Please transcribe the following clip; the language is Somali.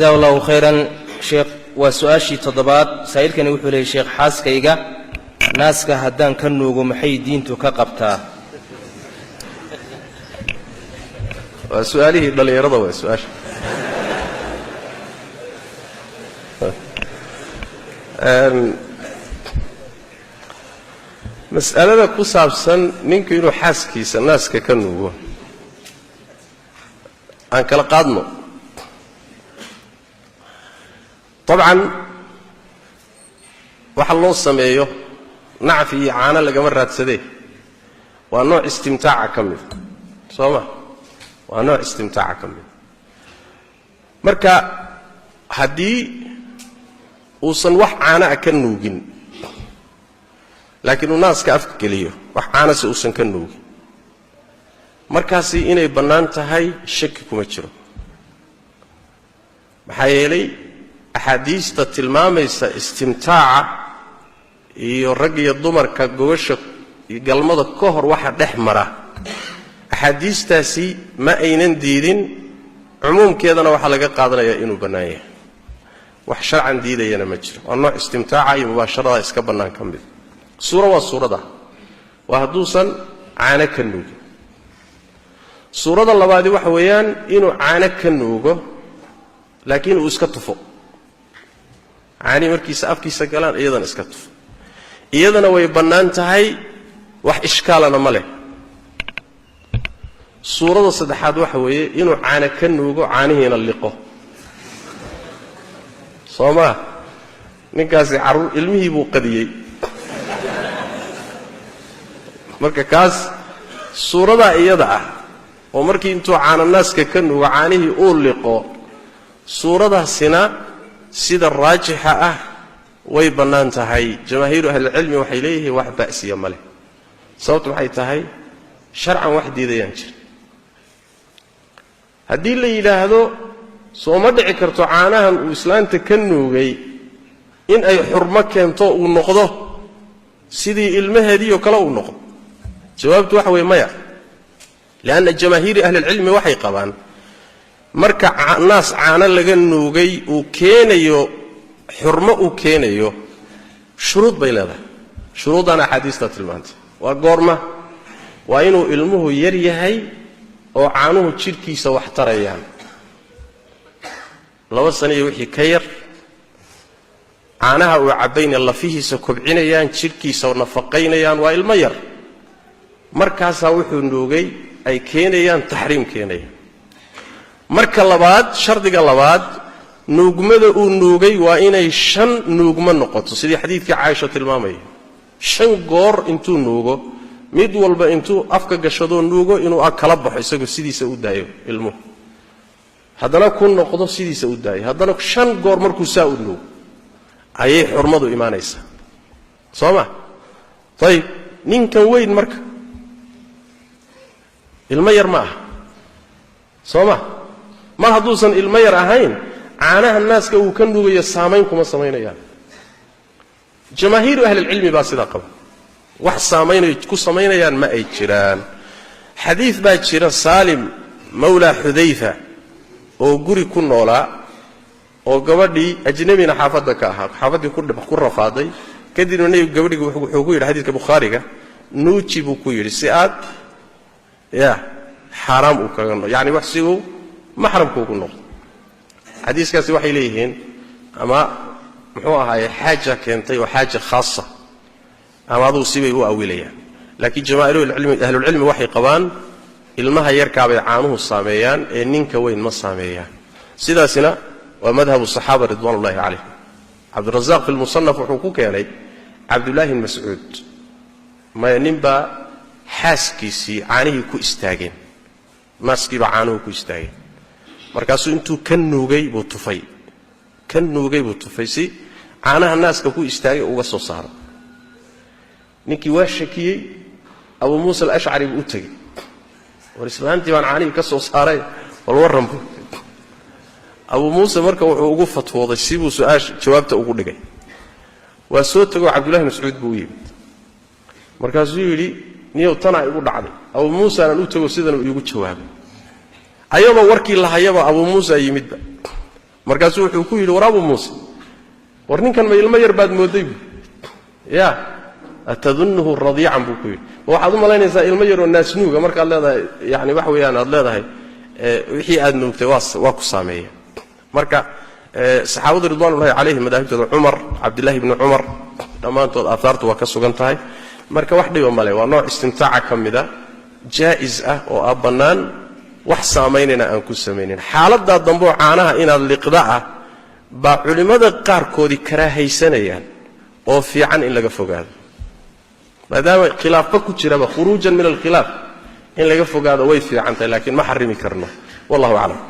جزاه الله خيرا شيخ. وسؤاشي تضباط سائل كان يقول لي شيخ حاسكيغا ناسك هدان كنوغو محي دينتو كقبتا. وسؤاله ضل يرضى وسؤاش مسألة كوسابسن نينكو إنو حاسكيسا ناسك كنوغو أن كلا قادمو طبعا waxa loo sameeyo nacfi caana laga marraadsaday waa nooc istimtaaca kamid sooma waa nooc istimtaaca kamid marka hadii uusan wax caana ka nuugin laakiin uu naaska afka geliyo wax caana si uusan ka nuugin markaasi inay bannaan tahay shaki kuma jiro maxaa yeelay axaadiista tilmaamaysa istimtaaca iyo rag iyo dumarka gobasha galmada ka hor waxa dhex mara axaadiistaasi ma aynan diidin cumuumkeedana waxa laga qaadanayaa inuu bannaan yahay wax sharcan diidayana ma jiro waa nooc istimtaaca iyo mubaasharada iska bannaan ka mid waa suurada waa hadduusan caana ka nuugin suurada labaadi waxa weeyaan inuu caana ka nuugo laakiin uu iska tufo caani markiisa afkiisa galaan iyadana iska tufo iyadana way bannaan tahay wax ishkaalana ma leh suurada saddexaad waxa weeye inuu caana ka nuugo caanihiina liqo sooma ninkaasi caruur ilmihii buu qadiyey marka kaas suurada iyada ah oo markii intuu caana naaska ka nuugo caanihii uu liqo suuradaasina sida raajixa ah way bannaan tahay jamaahiiru ahli cilmi waxay leeyihiin wax ba'siya ma leh sababtu maxay tahay sharcan wax diidayaan jir haddii la yidhaahdo soo ma dhici karto caanahan uu islaanta ka nuugay in ay xurmo keento uu noqdo sidii ilmaheedii oo kale uu noqdo jawaabtu waxa weeye maya lianna jamaahiiri ahli cilmi waxay qabaan marka naas caana laga nuugay uu keenayo xurmo uu keenayo shuruud bay leedahay shuruudana axaadiista tilmaantay waa goorma waa inuu ilmuhu yar yahay oo caanuhu jidhkiisa wax tarayaan 2 sano iyo wixii ka yar caanaha uu cabayna lafihiisa kobcinayaan jidhkiisa nafaqaynayaan waa ilmo yar markaasaa wuxuu nuugay ay keenayaan taxriim keenayaan marka labaad shardiga labaad nuugmada uu nuugay waa inay 5 nuugma noqoto sidii xadiidkii Aisha tilmaamay 5 goor intuu nuugo mid walba intuu afka gashado nuugo inuu kala baxo isagu sidiisa u daayo ilmo haddana ku noqdo sidiisa u daayo haddana 5 goor markuu saa u nuugo ayay xurmadu iimaanaysa sooma tayib ninkan weyn marka ilmo yar ma ah sooma mar hadduusan ilmo yar ahayn caanaha naaska uu ka nuugayo saamayn kuma samaynayaan jamaahiiru ahli cilmi baa sida qaba wax saamaynay ku samaynayaan ma ay jiraan xadiis baa jira Salim mawla Hudayfa oo guri ku noolaa oo gabadhii ajnabina xaafadda ka ahaa xaafadii ku rafaaday kadibna nebigu gabadhiga wuxuu ku yiri xadiiska Bukhariga nuuji buu ku yiri si aad ya xaraam u kaga no yaani wax sigu محرمكو كنو حديث كاسي waxay leeyihiin ama muxuu ahaay xaaja keentay oo xaaja khaasa ama adu sibay u awilayaan laakiin jamaahiru ahli ilmi waxay qabaan ilmaha yarka bay caanuhu saameeyaan ee ninka weyn ma saameeyaan sidaasina waa madhabu saxaaba ridwanullaahi calayhim Abdurrazzaq fil musannaf wuxuu ku keenay Abdullah ibn Mas'ud ma ninba xaaskiisii caanihii ku istaageen naaskiiba caanuhu ku istaageen markaasuu intuu ka nuugay buu tufay si caanaha naaska ku istaagay uga soo saaro ninkii waa shakiyey Abu Muusa al-Ash'ari buu u tagay war islaantii baan caanihi ka soo saaray wal waran buu Abu Muusa marka wuxuu ugu fatwooday si buu jawaabta ugu dhigay waa soo tago Abdullah Mas'ud buu yimid markaasuu yiri niyow tana igu dhacday Abu Muusa aan u tago sidan uu igu jawaabay ayaba warkii la hayaba Abu Muusa yimidba markaasuu wuxuu ku yidhi war abu muuse war ninkan ma ilmo yar baad mooday bu ya atadunnuhu radiican buu ku yidhi waxaad u malaynaysaa ilmo yaroo naasnuuga markaad leedahay yani wax weeyaan aad leedahay wixii aad nuugtay waa ku saameeya marka saxaabadu ridwaanullahi calayhim madaahibtooda cumar cabdillaahi ibni cumar dhammaantood aahaartu waa ka sugan tahay marka wax dhiba male waa nooc istimtaaca ka mida jaa'is ah oo ah bannaan wax saamaynayna aan ku samaynin xaaladdaa damboo caanaha inaad liqda ah baa culimmada qaarkoodii karaahaysanayaan oo fiican in laga fogaado maadaama khilaafba ku jiraba khuruujan min alkhilaaf in laga fogaado way fiican tahay laakiin ma xarimi karno wallahu aclam